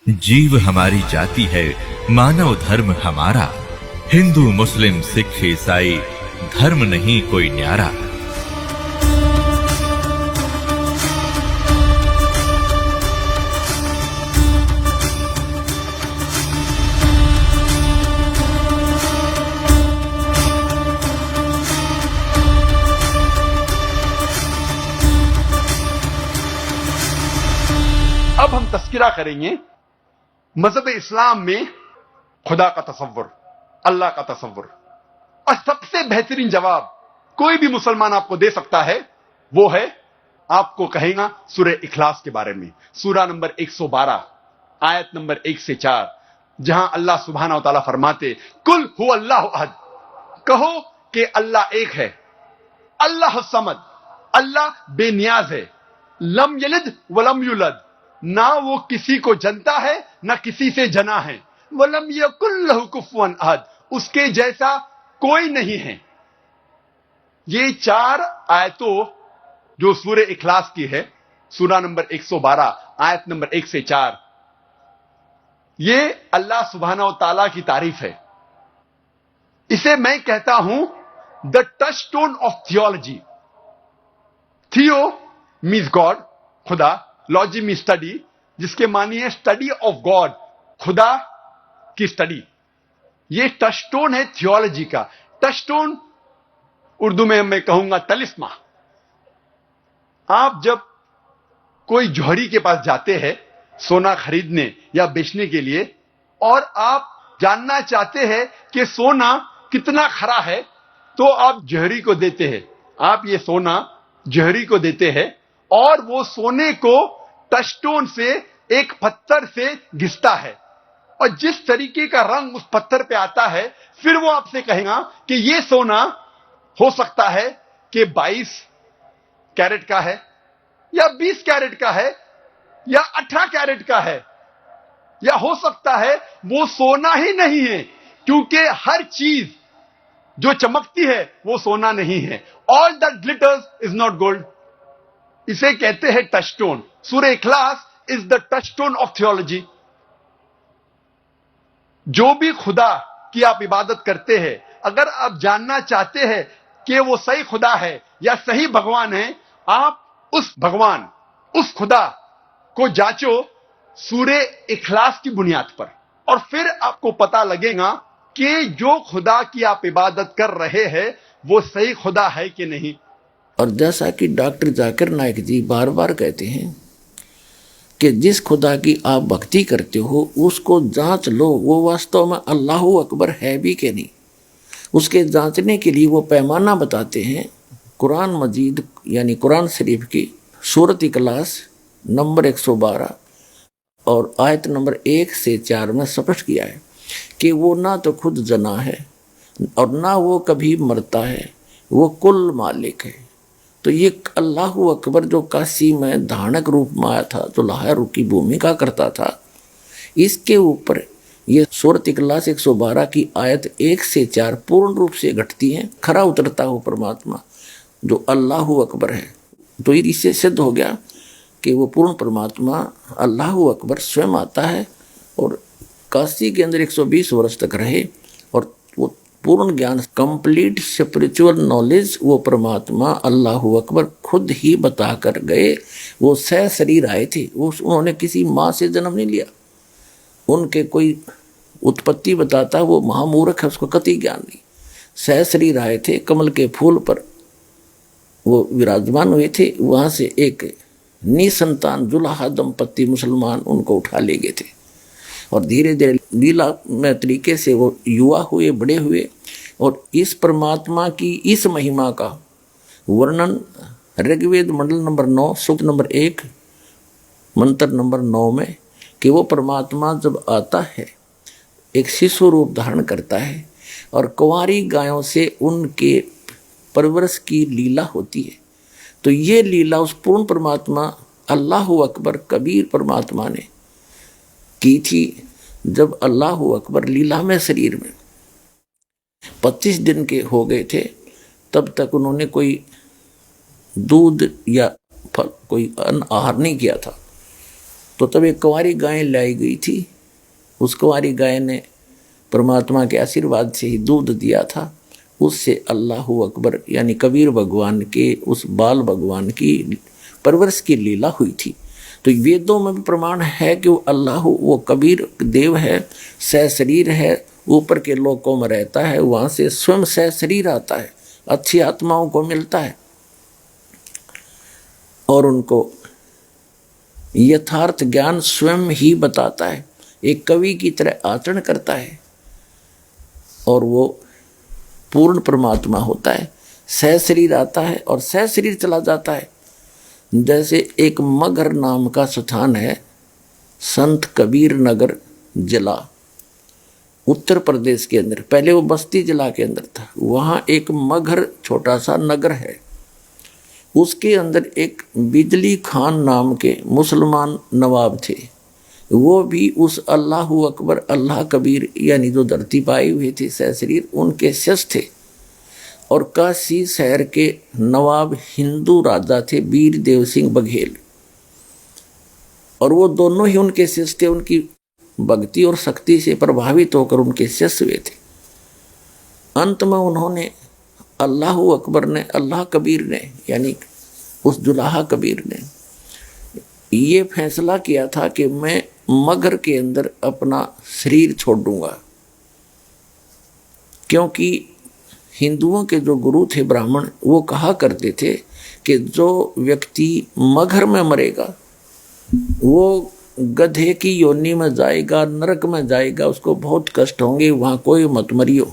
जीव हमारी जाति है, मानव धर्म हमारा। हिंदू मुस्लिम सिख ईसाई धर्म नहीं कोई न्यारा। अब हम तस्किरा करेंगे मजहब इस्लाम में खुदा का तसव्वुर, अल्लाह का तसव्वुर। और सबसे बेहतरीन जवाब कोई भी मुसलमान आपको दे सकता है वो है, आपको कहेगा सूरह इखलास के बारे में, सूरा नंबर 112 आयत नंबर 1 से 4, जहां अल्लाह सुब्हानहू व तआला फरमाते कुल हु अल्लाहु अहद, कहो कि अल्लाह एक है, अल्लाह समद, अल्लाह बेनियाज है, लम यलिद वलम युलद, ना वो किसी को जनता है ना किसी से जना है, वलम यकुल लहु कुफुवन अहद, उसके जैसा कोई नहीं है। ये 4 आयतों जो सूरह इखलास की है, सूरा नंबर 112 आयत नंबर 1 से 4, ये अल्लाह सुब्हानहू व तआला की तारीफ है। इसे मैं कहता हूं द टचस्टोन ऑफ थियोलॉजी। थियो मीन्स गॉड, खुदा, लॉजी मीन्स स्टडी, जिसके मानी है स्टडी ऑफ गॉड, खुदा की स्टडी। ये टचस्टोन है थियोलॉजी का। टचस्टोन उर्दू में मैं कहूंगा तलिस्मा। आप जब कोई जौहरी के पास जाते हैं सोना खरीदने या बेचने के लिए, और आप जानना चाहते हैं कि सोना कितना खरा है, तो आप जौहरी को देते हैं। आप ये सोना जौहरी को देते हैं और वो सोने को टचस्टोन से एक पत्थर से घिसता है, और जिस तरीके का रंग उस पत्थर पे आता है, फिर वो आपसे कहेगा कि ये सोना हो सकता है कि 22 कैरेट का है, या 20 कैरेट का है, या 18 कैरेट का है, या हो सकता है वो सोना ही नहीं है, क्योंकि हर चीज जो चमकती है वो सोना नहीं है। All that glitters is not gold. इसे कहते हैं टचस्टोन। सूरह इखलास is the touchstone of theology. जो भी खुदा की आप इबादत करते हैं, अगर आप जानना चाहते हैं कि वो सही खुदा है या सही भगवान है, आप उस भगवान, उस खुदा को जांचो सूरह इखलास की बुनियाद पर, और फिर आपको पता लगेगा कि जो खुदा की आप इबादत कर रहे हैं वो सही खुदा है कि नहीं। और जैसा कि डॉक्टर जाकिर नाइक जी बार बार कहते हैं कि जिस खुदा की आप भक्ति करते हो उसको जांच लो, वो वास्तव में अल्लाहु अकबर है भी कि नहीं। उसके जांचने के लिए वो पैमाना बताते हैं। कुरान मजीद यानी कुरान शरीफ की सूरत इखलास नंबर 112 और आयत नंबर 1 से 4 में स्पष्ट किया है कि वो ना तो खुद जना है और ना वो कभी मरता है, वो कुल मालिक है। तो ये अल्लाहु अकबर जो काशी में धानक रूप में आया था, जो लाहौर की भूमिका करता था, इसके ऊपर ये सूरत इखलास 112 की आयत 1 से 4 पूर्ण रूप से घटती हैं। खरा उतरता हो परमात्मा जो अल्लाहु अकबर है। तो इससे सिद्ध हो गया कि वो पूर्ण परमात्मा अल्लाहु अकबर स्वयं आता है और काशी के अंदर 120 वर्ष तक रहे, और वो पूर्ण ज्ञान, कंप्लीट स्पिरिचुअल नॉलेज वो परमात्मा अल्लाहु अकबर खुद ही बता कर गए। वो सह शरीर आए थे, वो उन्होंने किसी माँ से जन्म नहीं लिया। उनके कोई उत्पत्ति बताता वो महामूर्ख है, उसको कति ज्ञान नहीं। सह शरीर आए थे, कमल के फूल पर वो विराजमान हुए थे। वहाँ से एक निसंतान जुलाहा दंपत्ति मुसलमान उनको उठा ले गए थे, और धीरे धीरे लीला में तरीके से वो युवा हुए, बड़े हुए। और इस परमात्मा की इस महिमा का वर्णन ऋग्वेद मंडल नंबर 9 सूक्त नंबर 1 मंत्र नंबर 9 में, कि वो परमात्मा जब आता है एक शिशु रूप धारण करता है और कुंवारी गायों से उनके परवरिश की लीला होती है। तो ये लीला उस पूर्ण परमात्मा अल्लाहु अकबर कबीर परमात्मा ने की थी। जब अल्लाहु अकबर लीला में शरीर में 25 दिन के हो गए थे, तब तक उन्होंने कोई दूध या फल, कोई अन्न आहार नहीं किया था। तो तब एक कुंवारी गाय लाई गई थी। उस कुंवारी गाय ने परमात्मा के आशीर्वाद से ही दूध दिया था। उससे अल्लाहू अकबर यानी कबीर भगवान के उस बाल भगवान की परवरिश की लीला हुई थी। तो वेदों में भी प्रमाण है कि वो अल्लाह वो कबीर देव है, सशरीर है, ऊपर के लोकों में रहता है, वहाँ से स्वयं सशरीर आता है, अच्छी आत्माओं को मिलता है और उनको यथार्थ ज्ञान स्वयं ही बताता है, एक कवि की तरह आचरण करता है और वो पूर्ण परमात्मा होता है। सशरीर आता है और सशरीर चला जाता है। जैसे एक मगहर नाम का स्थान है, संत कबीर नगर जिला उत्तर प्रदेश के अंदर, पहले वो बस्ती जिला के अंदर था। वहाँ एक मगहर छोटा सा नगर है, उसके अंदर एक बिजली खान नाम के मुसलमान नवाब थे। वो भी उस अल्लाहू अकबर अल्लाह कबीर यानी जो धरती पाए हुए थे सशरीर, उनके शिष्य थे। और काशी शहर के नवाब हिंदू राजा थे वीर देव सिंह बघेल, और वो दोनों ही उनके शिष्य थे। उनकी भक्ति और शक्ति से प्रभावित होकर उनके शिष्य हुए थे। अंत में उन्होंने अल्लाहू अकबर ने, अल्लाह कबीर ने यानी उस जुलाहा कबीर ने ये फैसला किया था कि मैं मगहर के अंदर अपना शरीर छोड़ दूंगा, क्योंकि हिंदुओं के जो गुरु थे ब्राह्मण, वो कहा करते थे कि जो व्यक्ति मगहर में मरेगा वो गधे की योनि में जाएगा, नरक में जाएगा, उसको बहुत कष्ट होंगे, वहाँ कोई मत मरियो।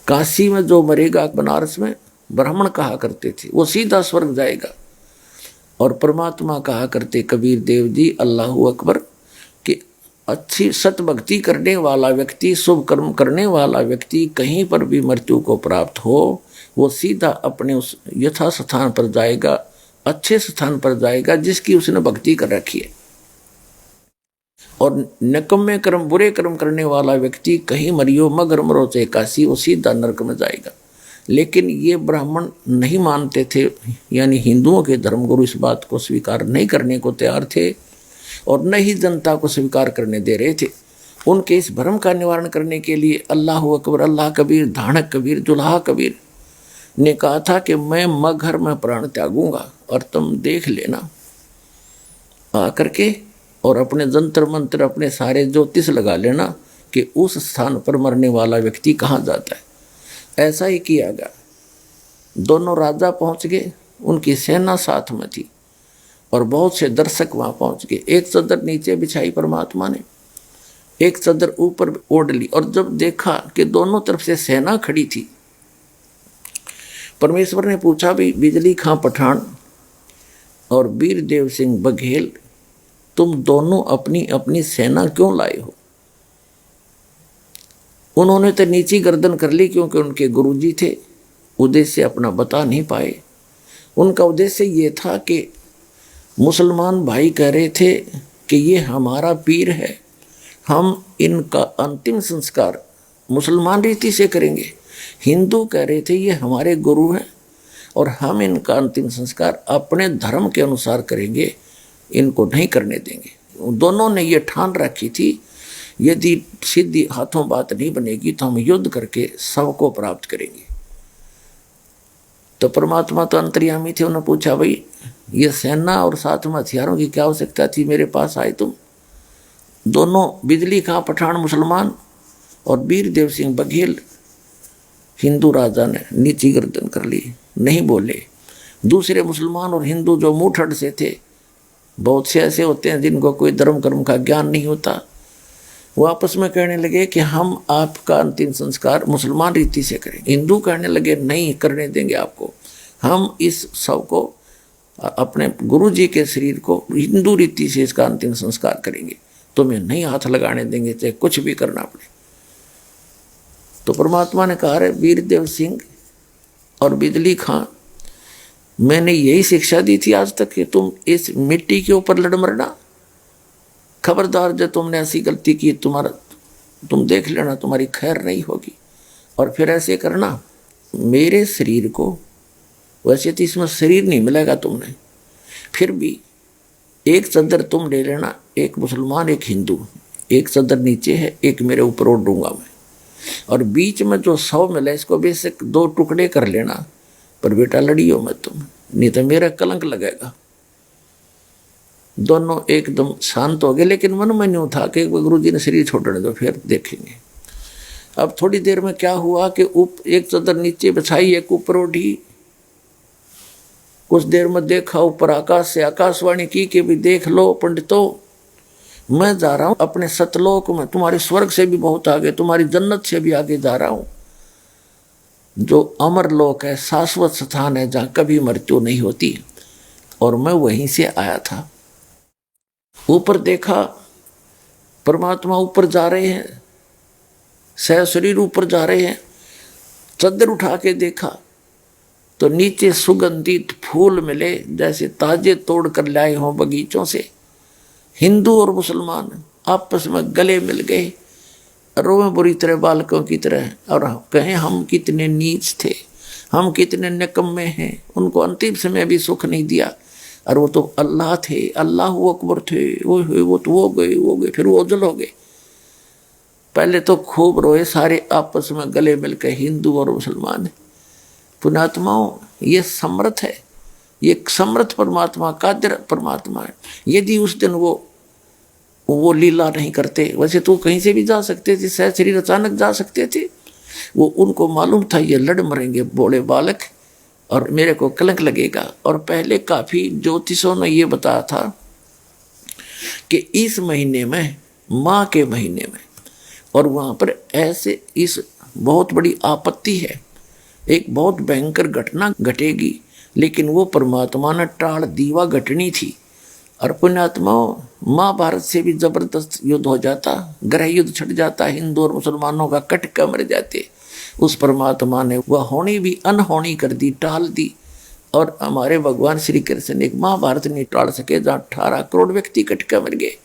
काशी में जो मरेगा, बनारस में ब्राह्मण कहा करते थे, वो सीधा स्वर्ग जाएगा। और परमात्मा कहा करते कबीर देव जी अल्लाहू अकबर कि अच्छी सत भक्ति करने वाला व्यक्ति, शुभ कर्म करने वाला व्यक्ति कहीं पर भी मृत्यु को प्राप्त हो, वो सीधा अपने उस यथा स्थान पर जाएगा, अच्छे स्थान पर जाएगा जिसकी उसने भक्ति कर रखी है। और निकम्मे कर्म, बुरे कर्म करने वाला व्यक्ति कहीं मरियो, मगर मरो चाहे काशी, वो सीधा नरक में जाएगा। लेकिन ये ब्राह्मण नहीं मानते थे, यानी हिंदुओं के धर्मगुरु इस बात को स्वीकार नहीं करने को तैयार थे और न ही जनता को स्वीकार करने दे रहे थे। उनके इस भ्रम का निवारण करने के लिए अल्लाह अकबर, अल्लाह कबीर, धानक कबीर, जुल्हा कबीर ने कहा था कि मैं मगहर में प्राण त्यागूंगा और तुम देख लेना आकर के, और अपने जंतर मंत्र, अपने सारे ज्योतिष लगा लेना कि उस स्थान पर मरने वाला व्यक्ति कहाँ जाता है। ऐसा ही किया गया। दोनों राजा पहुंच गए, उनकी सेना साथ में थी और बहुत से दर्शक वहां पहुंच गए। एक चद्दर नीचे बिछाई परमात्मा ने, एक चद्दर ऊपर ओढ़ ली, और जब देखा कि दोनों तरफ से सेना खड़ी थी, परमेश्वर ने पूछा भी बिजली खां पठान और वीर देव सिंह बघेल, तुम दोनों अपनी अपनी सेना क्यों लाए हो? उन्होंने तो नीची गर्दन कर ली, क्योंकि उनके गुरुजी थे, उद्देश्य अपना बता नहीं पाए। उनका उद्देश्य ये था कि मुसलमान भाई कह रहे थे कि ये हमारा पीर है, हम इनका अंतिम संस्कार मुसलमान रीति से करेंगे। हिंदू कह रहे थे ये हमारे गुरु हैं और हम इनका अंतिम संस्कार अपने धर्म के अनुसार करेंगे, इनको नहीं करने देंगे। दोनों ने ये ठान रखी थी, यदि सीधी हाथों बात नहीं बनेगी तो हम युद्ध करके सबको प्राप्त करेंगे। तो परमात्मा तो अंतर्यामी थे, उन्होंने पूछा भाई ये सेना और साथ में हथियारों की क्या आवश्यकता थी, मेरे पास आए तुम। दोनों बिजली खां पठान मुसलमान और वीर देव सिंह बघेल हिंदू राजा ने नीची गर्दन कर ली, नहीं बोले। दूसरे मुसलमान और हिंदू जो मुठड़ से थे, बहुत से ऐसे होते हैं जिनको कोई धर्म कर्म का ज्ञान नहीं होता, वो आपस में कहने लगे कि हम आपका अंतिम संस्कार मुसलमान रीति से करें। हिंदू कहने लगे नहीं करने देंगे आपको, हम इस सब को अपने गुरु जी के शरीर को हिंदू रीति से इसका अंतिम संस्कार करेंगे, तुम्हें नहीं हाथ लगाने देंगे, चाहे कुछ भी करना पड़े। तो परमात्मा ने कहा, वीर देव सिंह और बिजली खां, मैंने यही शिक्षा दी थी आज तक कि तुम इस मिट्टी के ऊपर लड़ मरना। खबरदार जब तुमने ऐसी गलती की, तुम देख लेना तुम्हारी खैर नहीं होगी। और फिर ऐसे करना, मेरे शरीर को, वैसे तो इसमें शरीर नहीं मिलेगा तुमने, फिर भी एक चद्दर तुम ले लेना, एक मुसलमान एक हिंदू, एक चद्दर नीचे है, एक मेरे ऊपर ओढ़ दूंगा मैं, और बीच में जो 100 मिला इसको बेशक 2 टुकड़े कर लेना, पर बेटा लड़ियो मत तुम, नहीं तो मेरा कलंक लगेगा। दोनों एकदम शांत हो गए, लेकिन मन में न्यूं था कि गुरु जी ने शरीर छोड़ने दो, फिर देखेंगे। अब थोड़ी देर में क्या हुआ कि एक चद्दर नीचे बिछाई, एक ऊपर ओढ़ी। कुछ देर में देखा ऊपर आकाश से आकाशवाणी की कि भी देख लो पंडितों, मैं जा रहा हूं अपने सतलोक में, तुम्हारे स्वर्ग से भी बहुत आगे, तुम्हारी जन्नत से भी आगे जा रहा हूं, जो अमर लोक है, शाश्वत स्थान है, जहां कभी मृत्यु नहीं होती, और मैं वहीं से आया था। ऊपर देखा परमात्मा ऊपर जा रहे हैं, सह शरीर ऊपर जा रहे हैं। चद्दर उठा के देखा तो नीचे सुगंधित फूल मिले, जैसे ताजे तोड़ कर लाए हों बगीचों से। हिंदू और मुसलमान आपस में गले मिल गए, रोए बुरी तरह बालकों की तरह, और कहें हम कितने नीच थे, हम कितने निकम्मे हैं, उनको अंतिम समय भी सुख नहीं दिया, और वो तो अल्लाह थे, अल्लाह अकबर थे, वो तो वो गए, फिर वो ओझल हो गए। पहले तो खूब रोए सारे आपस में गले मिलकर, हिंदू और मुसलमान। पुण्यात्माओं, ये समर्थ है, ये समर्थ परमात्मा, कादिर परमात्मा है। यदि उस दिन वो लीला नहीं करते, वैसे तो कहीं से भी जा सकते थे, सह शरीर अचानक जा सकते थे, वो उनको मालूम था ये लड़ मरेंगे बोले बालक, और मेरे को कलंक लगेगा। और पहले काफी ज्योतिषों ने ये बताया था कि इस महीने में, माँ के महीने में, और वहाँ पर ऐसे इस बहुत बड़ी आपत्ति है, एक बहुत भयंकर घटना घटेगी, लेकिन वो परमात्मा ने टाल दीवा घटनी थी। और पुण्यात्माओं, महाभारत से भी जबरदस्त युद्ध हो जाता, ग्रह युद्ध छिड़ जाता, हिंदू और मुसलमानों का कटका मर जाते। उस परमात्मा ने वह होनी भी अनहोनी कर दी, टाल दी। और हमारे भगवान श्री कृष्ण ने एक महाभारत नहीं टाल सके, जहाँ 18 करोड़ व्यक्ति कटका मर गए,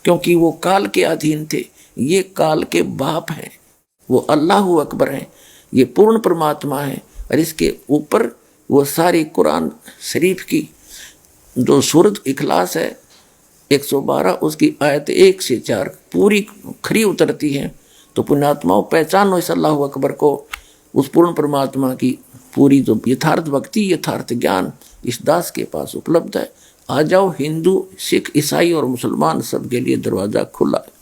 क्योंकि वो काल के अधीन थे। ये काल के बाप हैं, वो अल्लाह अकबर हैं, ये पूर्ण परमात्मा है। और इसके ऊपर वो सारी कुरान शरीफ की जो सूरत इखलास है 112, उसकी आयत 1 से 4 पूरी खरी उतरती है। तो पुण्यात्माओं, पहचानो इस अल्लाह अकबर को, उस पूर्ण परमात्मा की पूरी जो यथार्थ भक्ति, यथार्थ ज्ञान इस दास के पास उपलब्ध है। आ जाओ, हिंदू, सिख, ईसाई और मुसलमान सबके लिए दरवाज़ा खुला है।